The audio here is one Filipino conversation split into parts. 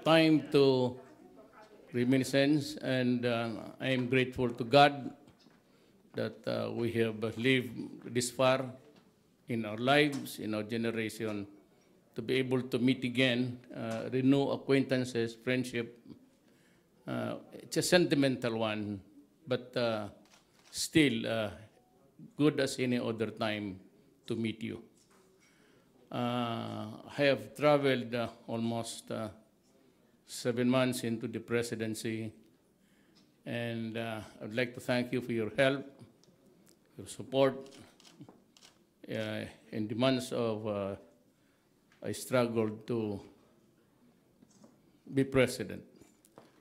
time to reminiscence, and I am grateful to God that we have lived this far in our lives, in our generation, to be able to meet again, renew acquaintances, friendship. It's a sentimental one, but still good as any other time to meet you. I have traveled almost 7 months into the presidency, and I'd like to thank you for your help, your support. In the months of I struggled to be president.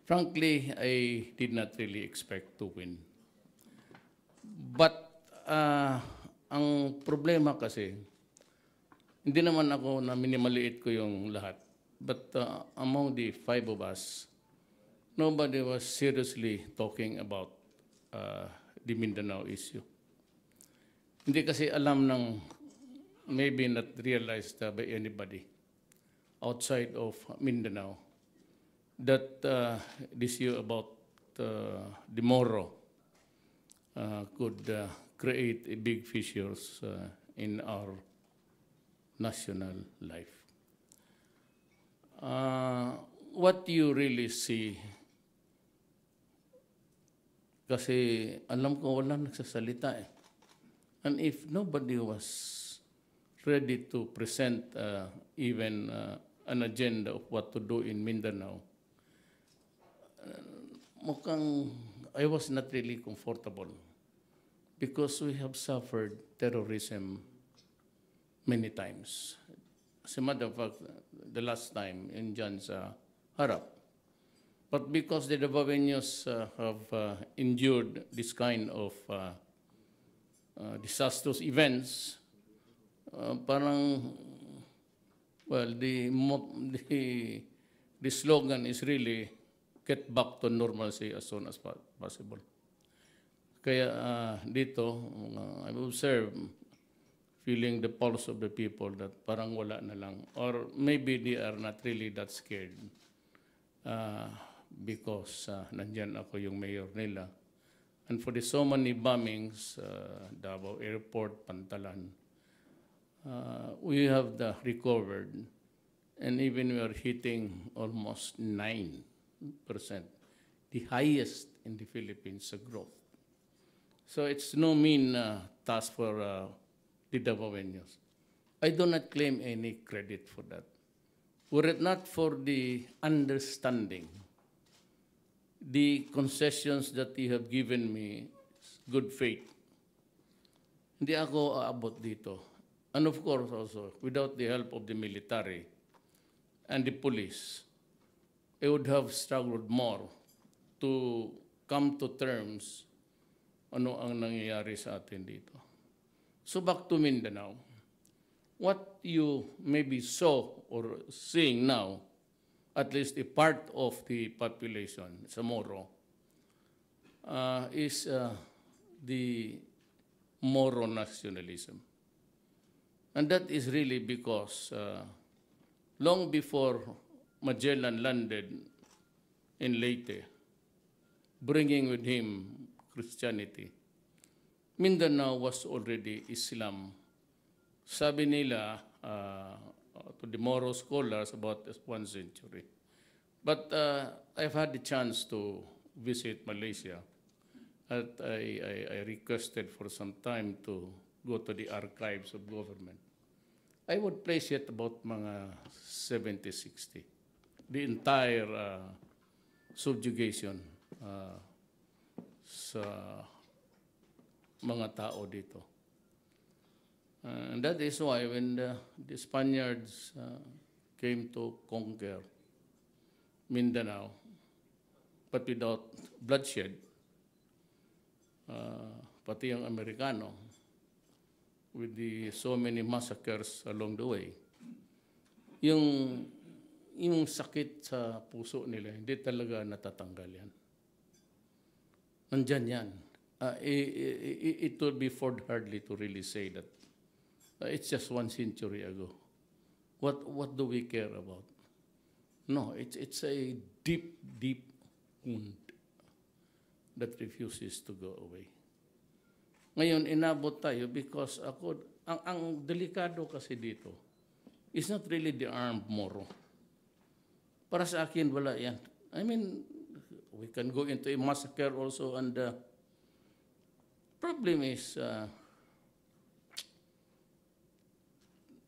Frankly, I did not really expect to win. But ang problema kasi, hindi naman ako na minimaliit ko yung lahat. But among the 5 of us, nobody was seriously talking about the Mindanao issue. Hindi kasi alam ng, maybe not realized by anybody outside of Mindanao, that this issue about the Moro could create a big fissures in our national life. What you really see, kasi alam ko wala nagsasalita eh. And if nobody was ready to present even an agenda of what to do in Mindanao, mukhang I was not really comfortable because we have suffered terrorism many times. As a matter of fact, the last time in Jan's harap. But because the Davaoenos have endured this kind of disastrous events, parang, well, the slogan is really get back to normalcy as soon as possible. Kaya dito, I've observed, feeling the pulse of the people that parang wala na lang. Or maybe they are not really that scared because nandyan ako yung mayor nila. And for the so many bombings, Davao Airport, Pantalan, we have recovered. And even we are hitting almost 9%, the highest in the Philippines growth. So it's no mean task for the Davaoenos. I do not claim any credit for that. Were it not for the understanding, the concessions that you have given me, good faith, hindi ako aabot dito. And of course also, without the help of the military and the police, I would have struggled more to come to terms ano ang nangyayari sa atin dito. So back to Mindanao. What you maybe saw or seeing now, at least a part of the population, sa Moro, is the Moro nationalism. And that is really because long before Magellan landed in Leyte, bringing with him Christianity, Mindanao was already Islam. Sabi nila to the Moro scholars about 1 century. But I've had the chance to visit Malaysia. At I requested for some time to go to the archives of government. I would place it about mga 70, 60. The entire subjugation sa mga tao dito. And that is why when the Spaniards came to conquer Mindanao, but without bloodshed, pati yung Amerikano, with so many massacres along the way, yung sakit sa puso nila, hindi talaga natatanggal yan. Nandyan yan. It would be foolhardy to really say that it's just 1 century ago. What do we care about? No, it's a deep, deep wound that refuses to go away. Ngayon, inabot tayo because ang delikado kasi dito is not really the armed moro. Para sa akin, wala yan. I mean, we can go into a massacre also, and the problem is,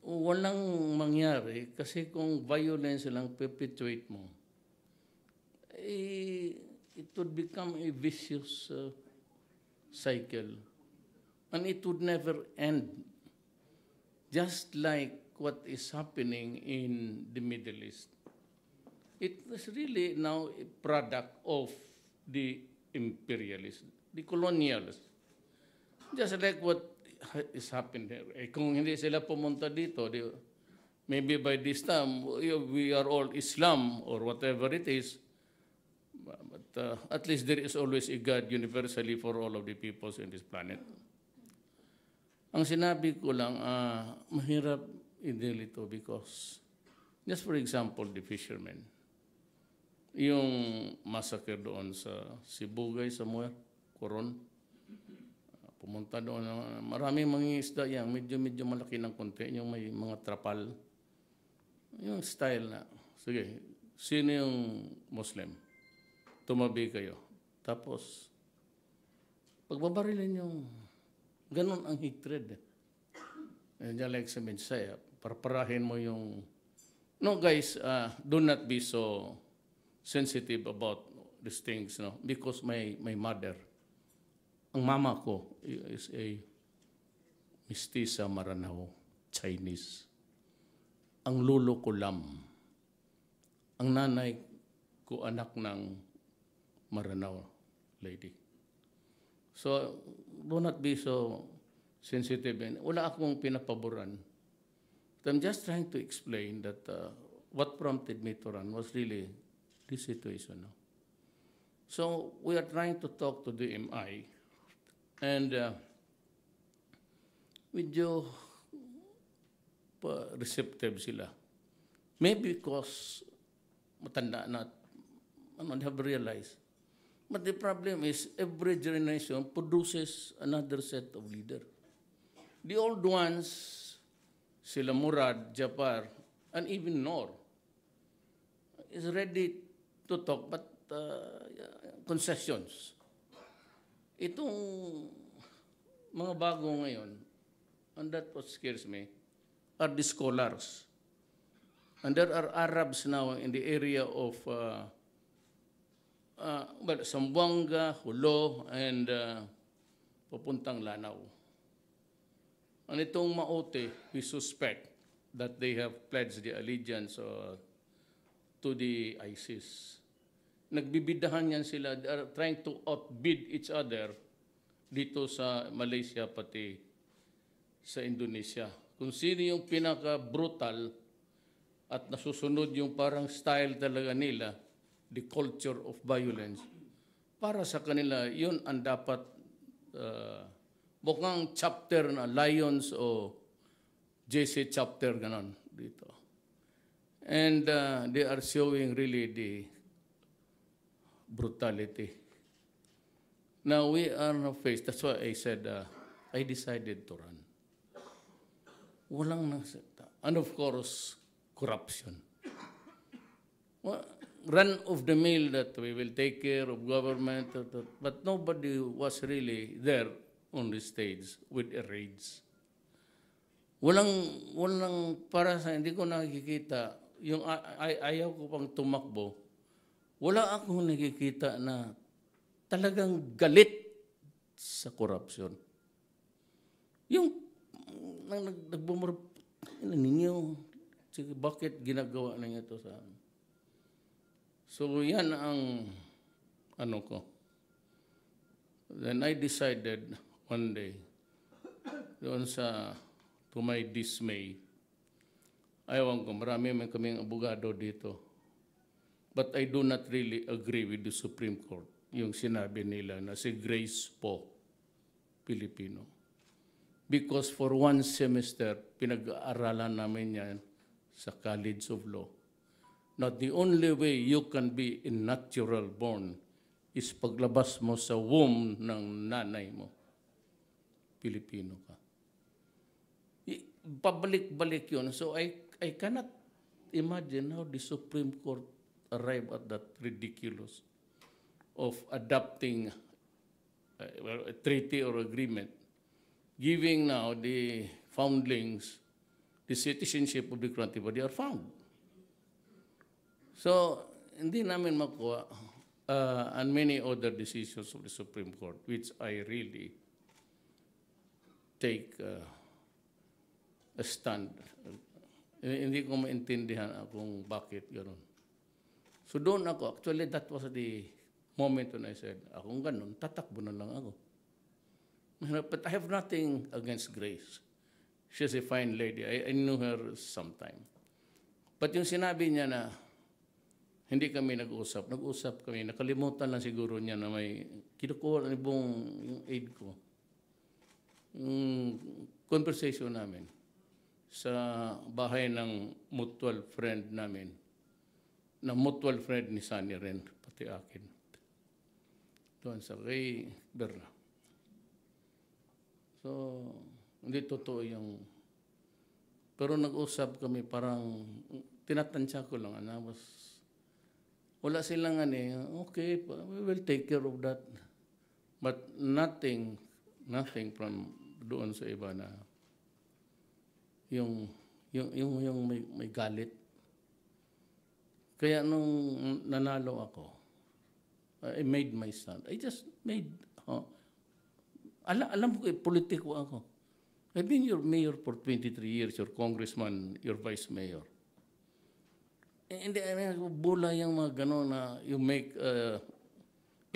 walang mangyari kasi kung violence lang perpetuate mo, it would become a vicious cycle. And it would never end. Just like what is happening in the Middle East. It is really now a product of the imperialists, the colonialists. Just like what is happening there. Kung hindi sila pumunta dito, maybe by this time, we are all Islam or whatever it is. But at least there is always a God universally for all of the peoples in this planet. Ang sinabi ko lang, mahirap i-deal ito because, just for example, the fishermen. Yung massacre doon sa Sibugay, somewhere, Coron, pumunta doon, maraming mangingisda yan, medyo malaki ng konti, yung may mga trapal. Yung style na, sige, sino yung Muslim? Tumabi kayo. Tapos, pagbabarilin yung, ganun ang hatred. And like sa mensahe, parparahin mo yung, no guys, do not be so sensitive about these things, no? Because my mother, ang mama ko is a mestiza Maranao, Chinese. Ang lolo ko Lam. Ang nanay ko anak ng Maranao lady. So, do not be so sensitive. Wala akong pinapaboran. But I'm just trying to explain that what prompted me to run was really this situation. No? So, we are trying to talk to the MI. And medyo receptive sila. Maybe because matanda na, they have realized. But the problem is, every generation produces another set of leader. The old ones, sila Murad, Japar, and even Nor, is ready to talk, but concessions. Itong mga bago ngayon, and that what scares me, are the scholars. And there are Arabs now in the area of Zamboanga, Hulo, and papuntang Lanao. And itong Maote, we suspect that they have pledged the allegiance to the ISIS. Nagbibidahan yan sila. They are trying to outbid each other dito sa Malaysia pati sa Indonesia. Kung sino yung pinaka-brutal at nasusunod yung parang style talaga nila, the culture of violence, para sa kanila, yun ang dapat bukang chapter na Lions o JC chapter, ganon, dito. And they are showing really the brutality. Now, we are now faced, that's why I said, I decided to run. Walang nasita. And of course, corruption. Well, run of the mill that we will take care of government, but nobody was really there on the stage with a raids. Walang para sa hindi ko nakikita, yung ayaw ko pang tumakbo, wala akong nakikita na talagang galit sa corruption. Yung nagbumur, ninyo, bakit ginagawa na ito sa amin? So, yan ang ano ko. Then I decided one day, doon to my dismay, ayaw ko, marami man kaming abogado dito. But I do not really agree with the Supreme Court, yung sinabi nila na si Grace po, Pilipino. Because for one semester, pinag-aaralan namin yan sa College of Law. na the only way you can be a natural born is paglabas mo sa womb ng nanay mo, Pilipino ka. Pabalik-balik yun. So I cannot imagine how the Supreme Court arrived at that ridiculous of adopting a treaty or agreement, giving now the foundlings the citizenship of the country where they are found. So, hindi namin makuha and many other decisions of the Supreme Court, which I really take a stand. Hindi ko maintindihan kung bakit gano'n. So doon ako, actually that was the moment when I said, akong ganun, tatakbo na lang ako. But I have nothing against Grace. She's a fine lady. I knew her sometime. But yung sinabi niya na hindi kami nag-usap kami, nakalimutan lang siguro niya na may kinukuha ng yung aid ko. Yung conversation namin sa bahay ng mutual friend namin, na mutual friend ni Sunny rin, pati akin. Doon sa kay Berna. So, hindi totoo yung... Pero nag-usap kami, parang tinatansya ko lang. Wala silang okay, we will take care of that. But nothing from doon sa iba na yung may galit. Kaya nung nanalo ako, I made my stand. I just made, alam ko, politiko ako. I've been your mayor for 23 years, your congressman, your vice mayor. Hindi, bula yung mga gano'n na you make a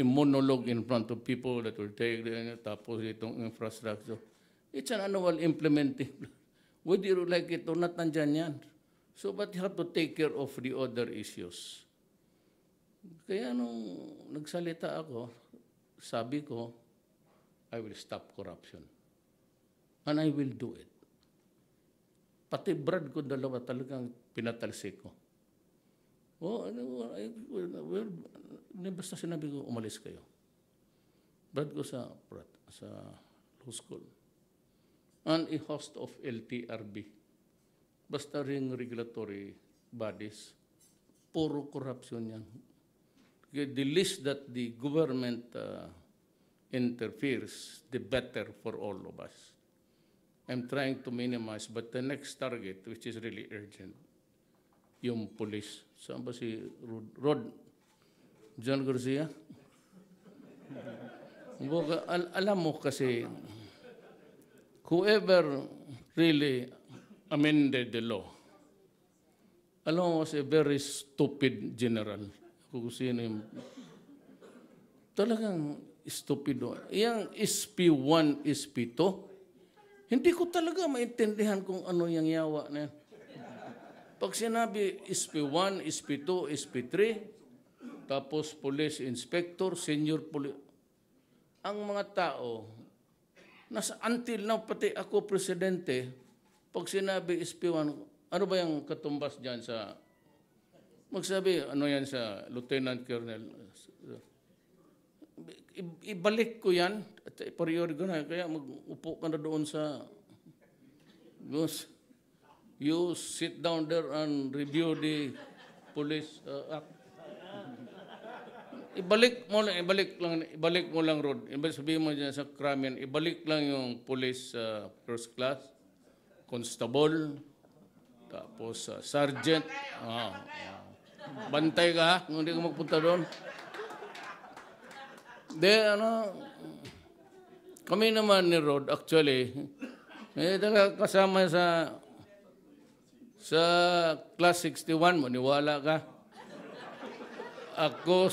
monologue in front of people that will take, tapos itong infrastructure. It's an annual implementing. Whether you like it or not, nandyan yan. So, but you have to take care of the other issues. Kaya nung nagsalita ako, sabi ko, I will stop corruption. And I will do it. Pati Brad ko dalawa talagang pinatalsik ko. Basta sinabi ko, umalis kayo. Brad ko sa law school. And a host of LTRB. Basta ring regulatory bodies, puro corruption yan. The least that the government interferes, the better for all of us. I'm trying to minimize, but the next target, which is really urgent, yung police. Saan ba si Rod? John Garcia? Alam mo kasi, whoever really amended the law, alam mo, was a very stupid general. Kung sino yung... Talagang stupido. Yang SP1, SP2, hindi ko talaga maintindihan kung ano yung yawa na yan. Pag sinabi SP1, SP2, SP3, tapos police inspector, senior police, ang mga tao, until now, pati ako presidente, pag sinabi SP1, ano ba yung katumbas dyan sa, magsabi, ano yan sa Lieutenant Colonel, ibalik ko yan, at ipariori ko na, kaya mag-upo ka na doon sa, you sit down there and review the police act. Ibalik mo lang, Rod. Sabihin mo dyan sa crime yan, ibalik lang yung police first class, constable, tapos sergeant. Bantay ka, ha? Kung hindi ka magpunta doon. Kami naman ni Rod, actually, kasama sa class 61, maniwala ka. Ako,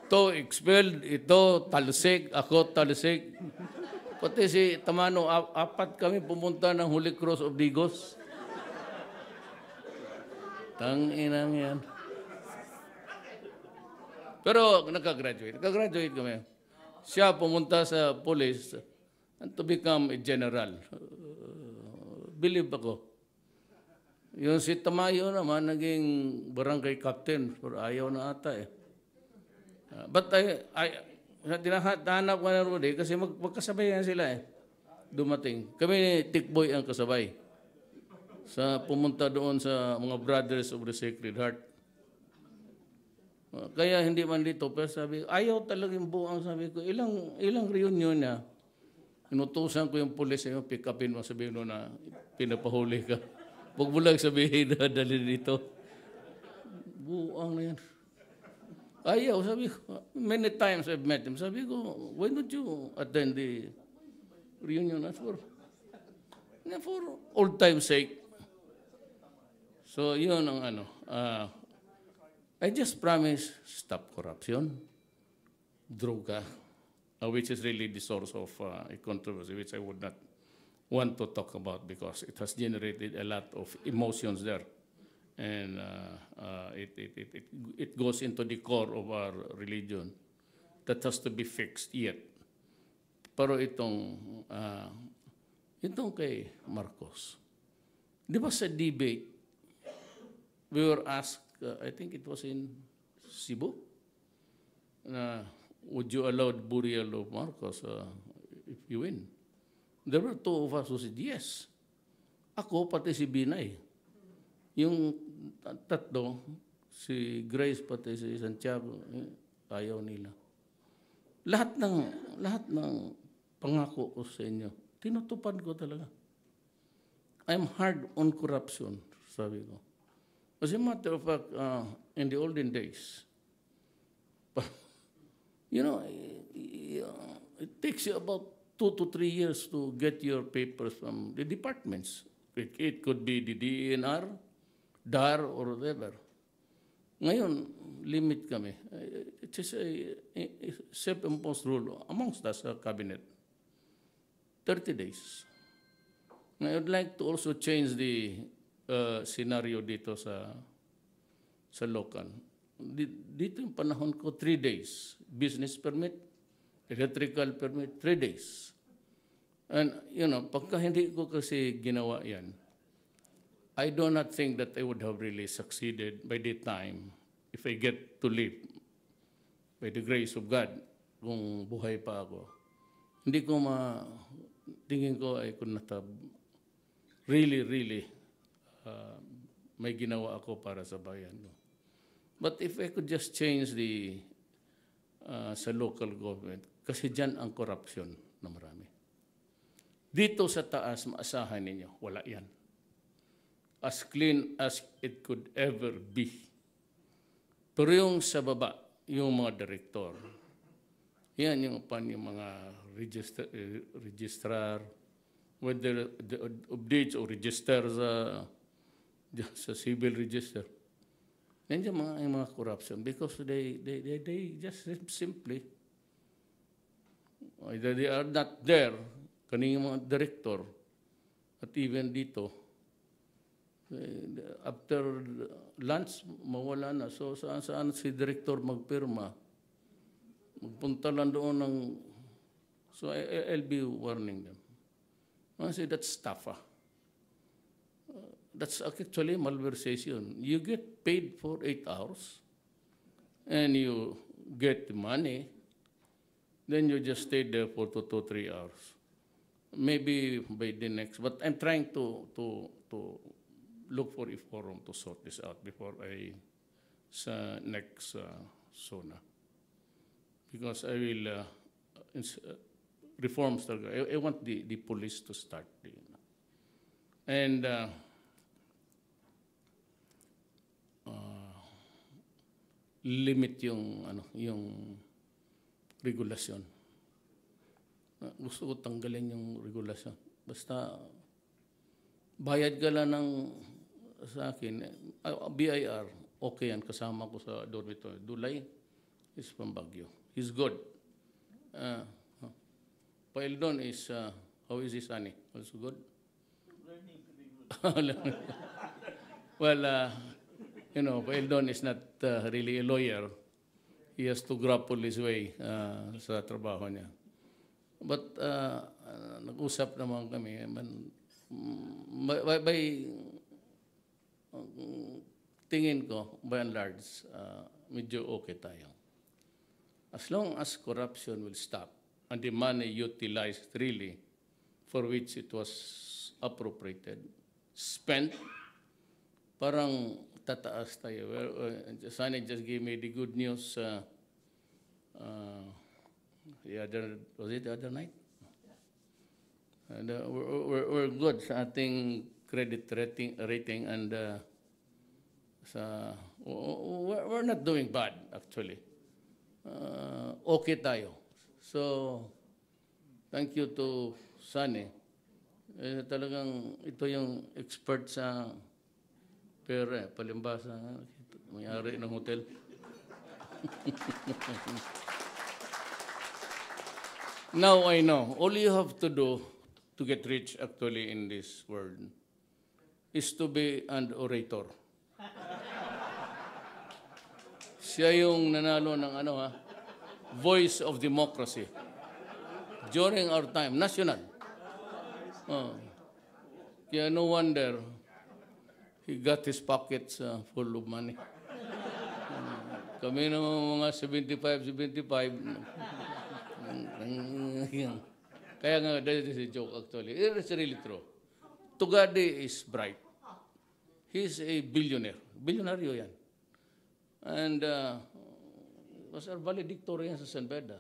to expelled, ito talsik, ako talsik. Pati si Tamano, apat kami pumunta ng Holy Cross of Digos. Tanginang yan. Pero nakagraduate kami. Siya pumunta sa police and to become a general. Believe ako. Yung si Tamayo naman, naging barangay captain, pero ayaw na ata eh. But tinahanap ko na Rudy kasi magkasabayan sila eh. Dumating. Kami ni Tikboy ang kasabay. Pumunta doon sa mga Brothers of the Sacred Heart. Kaya hindi man dito, pero sabi, ayaw talagang buang, sabi ko, ilang reunion niya. Inutusan ko yung pulis, pick upin mo, sabihin mo na pinapahuli ka. Huwag mo lang sabihin na dali dito. Buang na yan. Ayaw, sabi ko, many times I've met him. Sabi ko, why don't you attend the reunion for old time's sake? So, yun ang ano. I just promise stop corruption, droga, which is really the source of a controversy, which I would not want to talk about because it has generated a lot of emotions there. And it goes into the core of our religion that has to be fixed yet. Pero itong kay Marcos, di ba sa debate, we were asked, I think it was in Cebu, would you allow the burial of Marcos if you win? There were two of us who said yes. Ako, pati si Binay. Yung tatlo, si Grace pati si Santiago, ayaw nila. Lahat ng pangako ko sa inyo, tinutupad ko talaga. I'm hard on corruption, sabi ko. As a matter of fact, in the olden days, you know, it takes you about 2 to 3 years to get your papers from the departments. It could be the DENR, DAR, or whatever. Ngayon, limit kami. It is a self-imposed rule amongst us, cabinet. 30 days. I would like to also change the scenario dito sa local. Dito yung panahon ko, 3 days. Business permit, electrical permit, 3 days. And, pagka hindi ko kasi ginawa yan, I do not think that I would have really succeeded by the time if I get to live by the grace of God, kung buhay pa ako. Hindi ko tingin ko I could not have really may ginawa ako para sa bayan. But if I could just change sa local government, kasi dyan ang corruption na marami. Dito sa taas, maasahan ninyo, wala yan. As clean as it could ever be. Pero yung sa baba, yung mga director, yan yung mga registrar, whether the updates or register sa civil register. Yan yung mga corruption because they just simply, either they are not there, kaning mga director, at even dito, after lunch, mawala na. So, saan si director magpirma? Magpunta lang doon ng... So, I'll be warning them. I say, that's staffa. That's actually malversation. You get paid for 8 hours, and you get the money, then you just stay there for 2 to 3 hours. Maybe by the next, but I'm trying to look for a forum to sort this out before sa next SONA. Because I will reforms. I want the police to start. And limit yung regulasyon. Gusto ko tanggalin yung regulasyon. Basta bayad ka lang sa akin. BIR, okay yan. Kasama ko sa dormitory. Dulay is from Baguio. He's good. Paildon is, how is he, Sunny? Also good? Well, Paildon is not really a lawyer. He has to grapple his way sa trabaho niya. But nag-usap naman kami. By tingin ko, by and large, medyo okay tayo. As long as corruption will stop and the money utilized really for which it was appropriated, spent, parang tataas tayo. Sunny just gave me the good news was it the other night? And we're good sa ating credit rating and we're not doing bad actually. Okay tayo. So, thank you to Sunny. Talagang ito yung expert sa pera, palimbasa, may-ari ng hotel. Now I know, all you have to do to get rich actually in this world is to be an orator. Siya yung nanalo ng Voice of Democracy during our time, national. Kaya no wonder he got his pockets full of money. Kami naman mga 75. Kaya nga, that is a joke actually. It is really true. Tugade is bright. He's a billionaire. Bilyonaryo yan. And was our valedictorian sa San Beda.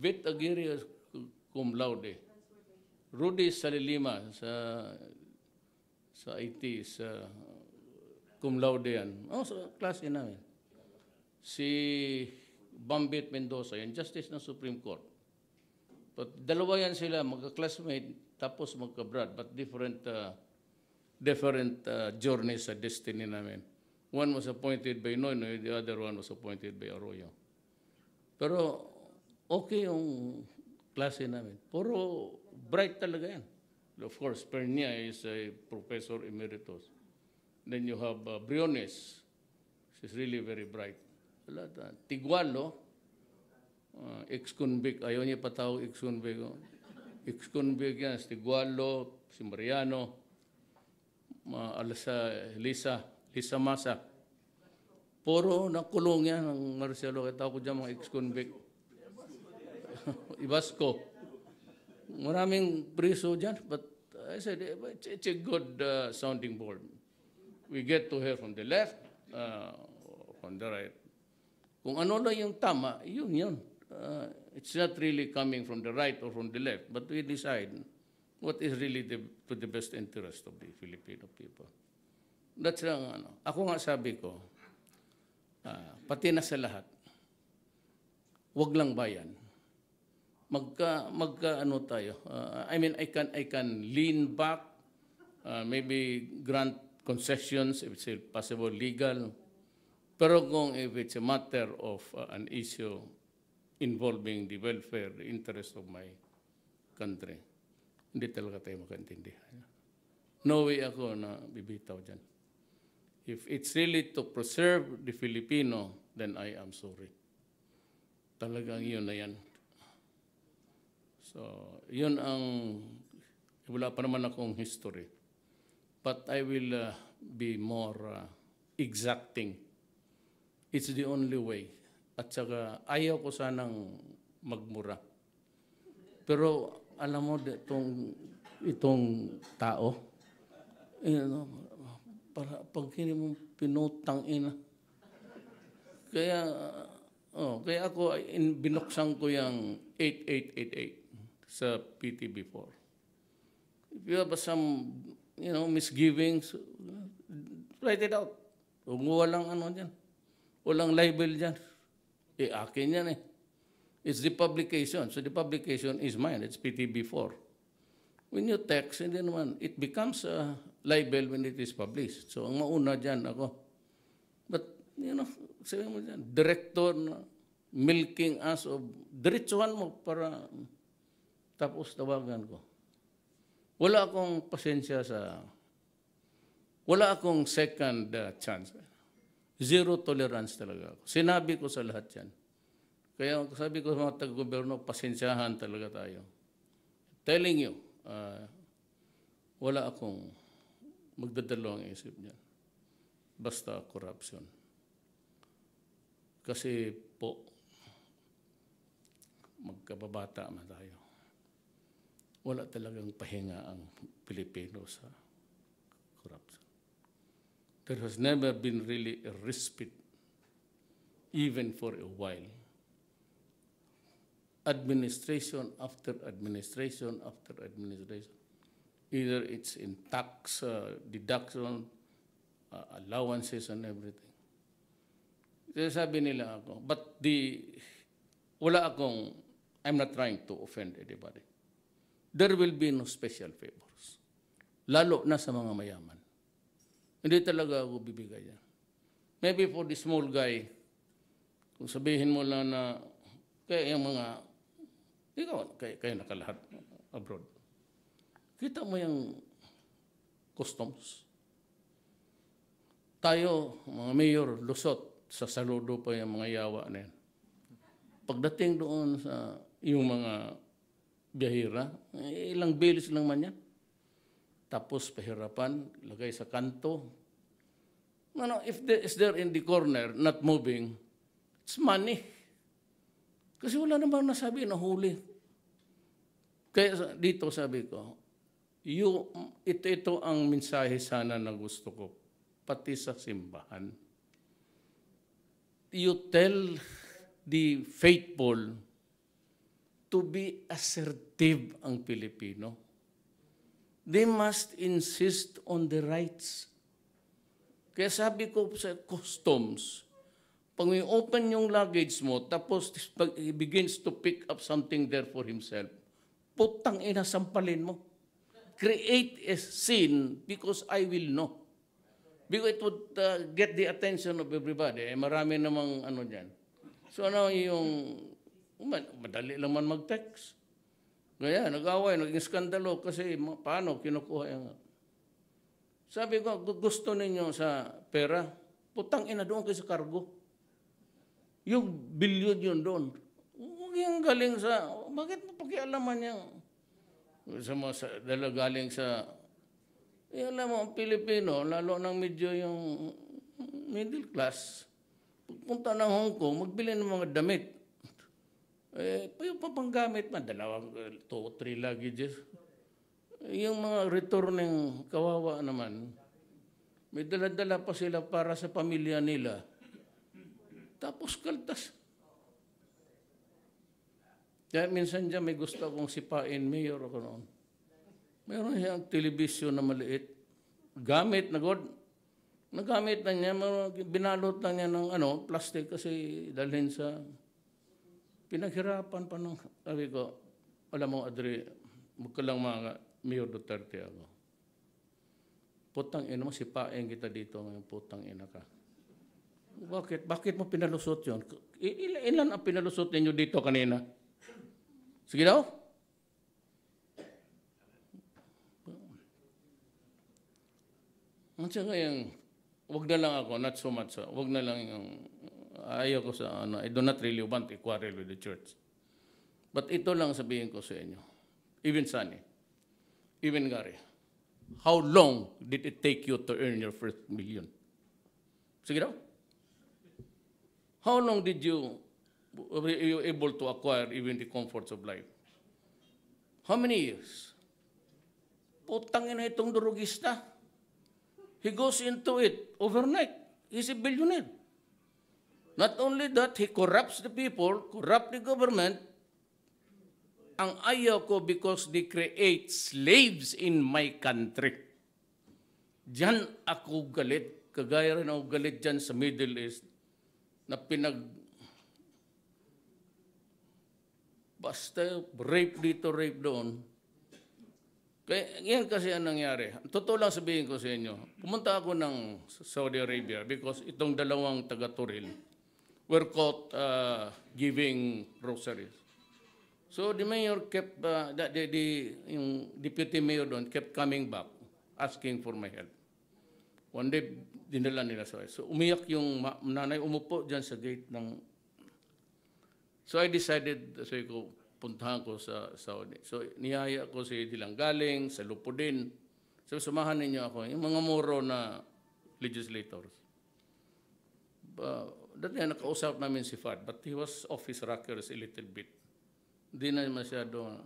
Vit Aguirre cum laude. Rudy Salilima sa IT, sa cum laude yan. Sa klase namin. Si Bambit Mendoza, yan, Justice ng Supreme Court. But dalawa yan sila, magka-classmate, tapos magka-brad, but different journeys sa destiny namin. One was appointed by Noynoy, the other one was appointed by Arroyo. Pero okay yung klase namin. Puro bright talaga yan. Of course, Pernia is a professor emeritus. Then you have Briones. She's really very bright. Tigualo, ex-convict. Ayaw niya patawag ex-convict. Ex-convict yan. Si Tigualo, si Mariano, Lisa Masa. Puro nakulong yan ng Marcelo. Kaya ko dyan mga ex-convict. Ibasco. Maraming priso dyan. But I said, it's a good sounding board. We get to hear from the left, from the right. Kung ano lang yung tama, yun. It's not really coming from the right or from the left, but we decide what is really to the best interest of the Filipino people. That's lang, Ako nga sabi ko, pati na sa lahat, wag lang bayan. Tayo. I mean, I can lean back, maybe grant concessions if it's possible legal. Pero kung if it's a matter of an issue involving the welfare, the interest of my country, hindi talaga tayo makaintindihan. No way ako na bibitaw dyan. If it's really to preserve the Filipino, then I am sorry. Talagang yun na yan. So, yun wala pa naman akong history. But I will be more exacting. It's the only way. At saka, ayaw ko sanang magmura. Pero, alam mo, itong tao, para pag hindi mo pinutang ina. Kaya ako, binuksan ko yung 8888 sa PTB4. If you have some, misgivings, write it out. Kung walang dyan. Walang libel dyan. Akin yan . It's the publication. So the publication is mine. It's PTB4. When you text, hindi naman, it becomes a libel when it is published. So ang mauna dyan ako. But, sabi mo dyan, director na milking us of, diretsuhan mo para tapos tawagan ko. Wala akong pasensya wala akong second chance. Zero tolerance talaga ako. Sinabi ko sa lahat yan. Kaya sabi ko sa mga taga-gobyerno, pasensyahan talaga tayo. Telling you, wala akong magdadalawang isip niyan. basta corruption. Kasi po, magkababata man tayo. Wala talagang pahinga ang Pilipino sa corruption. There has never been really a respite, even for a while. Administration after administration after administration. Either it's in tax deduction, allowances and everything. Kaya sabi nila ako, but I'm not trying to offend anybody. There will be no special favors. Lalo na sa mga mayaman. Hindi talaga ako bibigay yan. Maybe for the small guy, kung sabihin mo lang na, kaya yung mga, kayo nakalahat abroad. Kita mo yung customs. Tayo, mga mayor, lusot, sa saludo pa yung mga yawa na yan. Pagdating doon sa yung mga biyahira, ilang bilis lang man yan. Tapos pahirapan, lagay sa kanto. If is there in the corner, not moving, it's money. Kasi wala namang nasabi na huli. Kaya dito sabi ko, ito ang mensahe sana na gusto ko, pati sa simbahan. You tell the faithful to be assertive ang Pilipino. They must insist on the rights. Kaya sabi ko sa customs, pag may open yung luggage mo, tapos pag he begins to pick up something there for himself, putang ina, sampalin mo. Create a scene because I will know. Because it would get the attention of everybody. Marami namang ano dyan. So yung, madali lang man mag-text. Kaya nag-away, naging skandalo kasi paano kinukuha yung... Sabi ko, gusto ninyo sa pera, putang ina doon kayo sa cargo. Yung bilyon yun doon. Huwag yung galing sa... Bakit mo pakialaman yung... galing sa... alam mo, ang Pilipino, lalo ng medyo yung middle class, pagpunta ng Hong Kong, magbili ng mga damit. Yung papanggamit man, 2 o 3 luggages. Yung mga returning kawawa naman, may dala-dala pa sila para sa pamilya nila. Tapos kaltas. Kaya minsan dyan may gusto akong sipain, mayor ako noon. Meron siyang telebisyon na maliit. Gamit na God. Nagamit na niya, binalot na niya ng plastic kasi dalhin sa pinaghirapan pa ng, sabi ko, alam mo, Adri, magkalang mga Mayor Duterte ako. Putang ina mo, sipain kita dito ngayon, putang ina ka. Bakit? Bakit mo pinalusot yun? Ilan ang pinalusot ninyo dito kanina? Sige daw. At saka yung, wag na lang ako, not so much, wag na lang yung, ayaw ko sa, I do not really want to quarrel with the church. But ito lang sabihin ko sa inyo, even Sunny, even Gary, how long did it take you to earn your first million? Sige daw. How long did were you able to acquire even the comforts of life? How many years? Putang ina itong durugista. He goes into it overnight. He's a billionaire. Not only that, he corrupts the people, corrupt the government. Ang ayaw ko because they create slaves in my country. Diyan ako galit. Kagaya rin ako galit dyan sa Middle East na basta rape dito, rape doon. Kaya yan kasi ang nangyari. Totoo lang sabihin ko sa inyo, pumunta ako ng Saudi Arabia because itong dalawang taga-Turil were caught giving groceries. So the mayor kept, yung deputy mayor doon kept coming back, asking for my help. One day, dinala nila sa So umiyak yung nanay, umupo dyan sa gate ng... So I decided, sabi ko, puntahan ko sa Saudi. So, niyaya ko si Dilang Galing, sa Lupudin. So, sumahan ninyo ako. Yung mga moro na legislators. dati nakausap namin si Fad, but he was off his rockers a little bit. Di na masyado.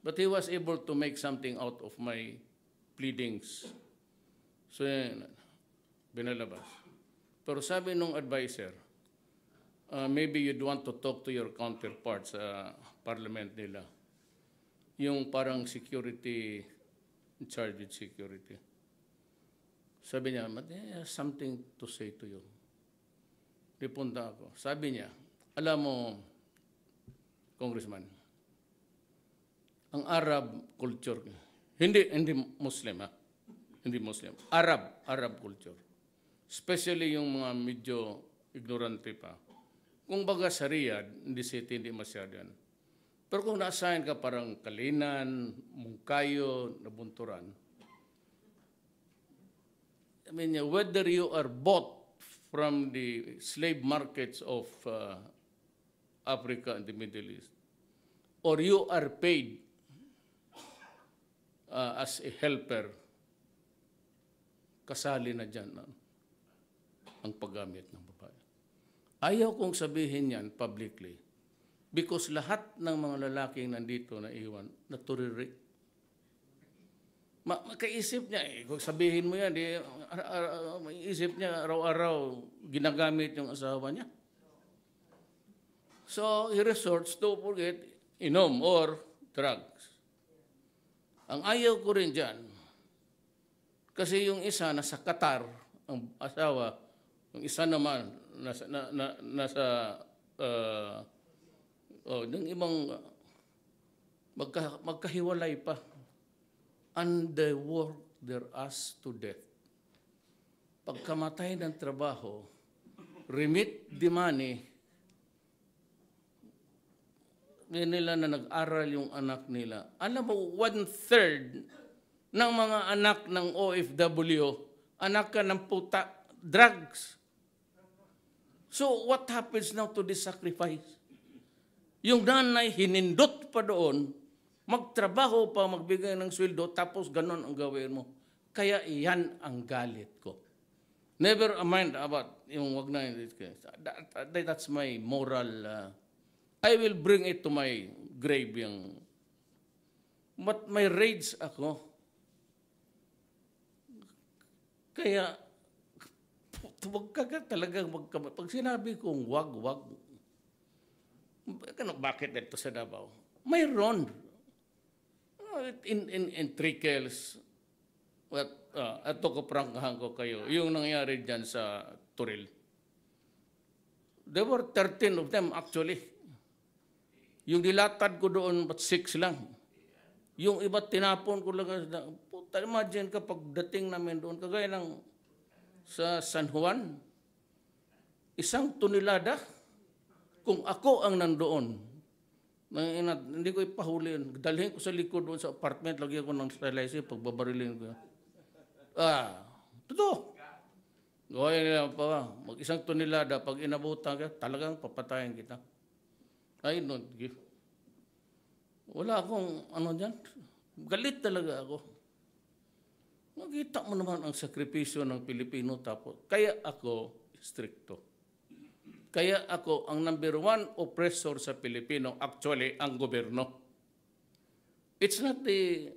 But he was able to make something out of my pleadings. So, binalabas. Pero sabi nung advisor, maybe you'd want to talk to your counterparts sa parliament nila. Yung parang security, in charge with security. Sabi niya, something to say to you. Dipunta ako. Sabi niya, alam mo, Congressman, ang Arab culture, hindi Muslim ha, hindi Muslim, Arab culture. Especially yung mga medyo ignorante pa. Kung baga sa Riyadh, hindi city, hindi masyado yan. Pero kung na-assign ka parang Kalinan, Mungkayo, Nabunturan, I mean, whether you are bought from the slave markets of Africa and the Middle East, or you are paid as a helper, kasali na dyan ang paggamit ng babae. Ayaw kong sabihin yan publicly because lahat ng mga lalaking nandito na iwan, naturiri. Makaisip niya, kung sabihin mo yan, isip niya araw-araw ginagamit yung asawa niya. So, he resorts to forget inom or drugs. Ang ayaw ko rin dyan, kasi yung isa nasa Qatar, ang asawa, yung isa naman nasa ng ibang magkahiwalay pa. And they work their ass to death. Pagkamatay ng trabaho, remit the money, nila na nag-aral yung anak nila. Alam mo, 1/3 ng mga anak ng OFW, anak ka ng puta, drugs. So what happens now to this sacrifice? Yung nanay hinindot pa doon, magtrabaho pa, magbigay ng sweldo, tapos ganon ang gawin mo. Kaya iyan ang galit ko. Never mind about yung wag na in this case. That's my moral. I will bring it to my grave. But may rage ako. Kaya, wag ka talagang pag sinabi kong wag. Bakit ito sa Davao? Mayroon. In trickles, ito kaprangkahan ko kayo, yung nangyari dyan sa Turil. There were 13 of them actually. Yung dilatad ko doon, but 6 lang. Yung iba tinapon ko lang. Puta, imagine kapag dating namin doon, kagaya ng sa San Juan, 1 tonelada, kung ako ang nandoon, hindi ko ipahuli. Dalhin ko sa likod doon sa apartment, lagyan ko ng sterilizer, pagbabarilin ko. Totoo. Gawin nila pa, 1 tonelada, pag inabutan ka, talagang papatayin kita. I don't give. Wala akong dyan. Galit talaga ako. Nakita mo naman ang sakripisyo ng Pilipino tapos. Kaya ako stricto. Kaya ako, ang number 1 oppressor sa Pilipino, actually, ang gobyerno. It's not the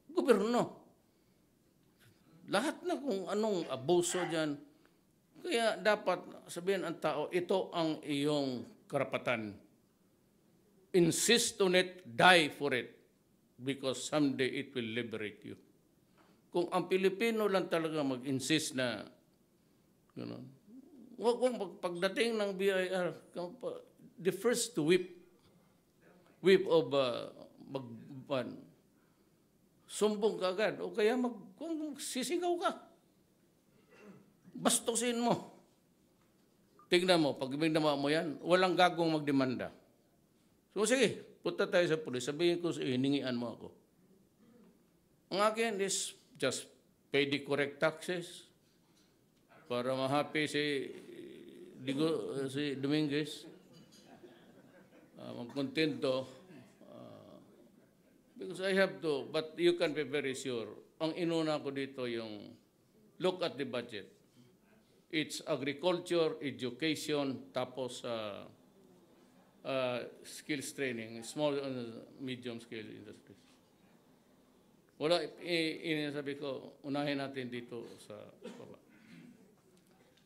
gobyerno. Lahat na kung anong abuso dyan. Kaya dapat sabihin ang tao, ito ang iyong karapatan. Insist on it, die for it. Because someday it will liberate you. Kung ang Pilipino lang talaga mag-insist na, pagdating ng BIR, the first to whip of sumbong ka agad. O kaya kung sisigaw ka, bastusin mo. Tignan mo, pag binama mo yan, walang gagong magdemanda. So sige, punta tayo sa pulis. Sabihin ko, hiningian mo ako. Ang akin is just pay the correct taxes para ma-happy si Dominguez. Magkontento. Because I have to, but you can be very sure, ang inuna ko dito yung look at the budget. It's agriculture, education, tapos skills training, small and medium scale industries. Wala, sabi ko, unahin natin dito sa baba.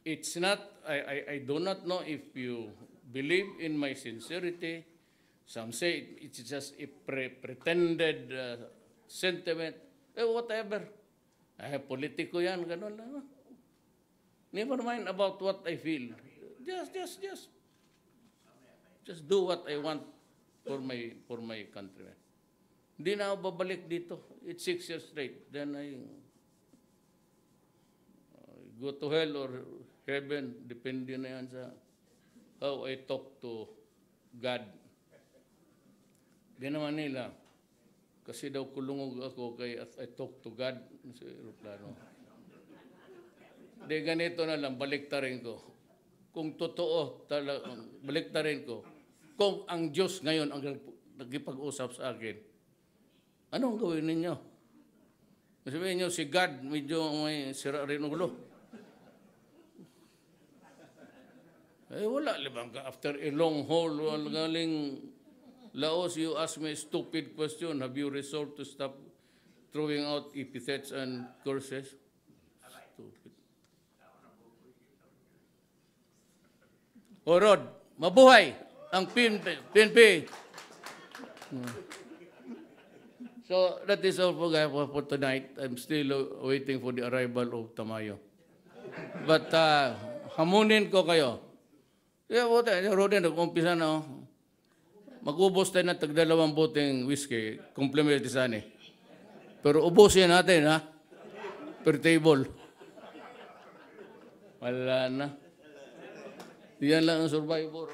It's not, I do not know if you believe in my sincerity. Some say it's just a pretended sentiment. Whatever. Politiko yan, ganun lang. Never mind about what I feel. Just do what I want for my country. Hindi na ako babalik dito. It's 6 years straight. Then I go to hell or heaven, depende na yan sa how I talk to God. Di naman nila. Kasi daw kulungog ako kay I talk to God sa aeroplano. Di ganito na lang, baliktarin ko. Kung totoo, baliktarin ko. Kung ang Diyos ngayon ang nagipag-usap sa akin, anong gawin ninyo? Sabihin nyo, si God, medyo may sira rin ulo. Wala, libang ka. After a long haul, galing Laos, you ask me a stupid question. Have you resolved to stop throwing out epithets and curses? Stupid. O Rod, mabuhay ang PNP. So that is all for tonight. I'm still waiting for the arrival of Tamayo. But hamunin ko kayo. Rodin, nag-umpisa na. Mag-ubos tayo na tag-2 boteng whiskey. Compliment sana. Pero ubusin natin, ha? Per table. Wala na. Yan lang ang survivor.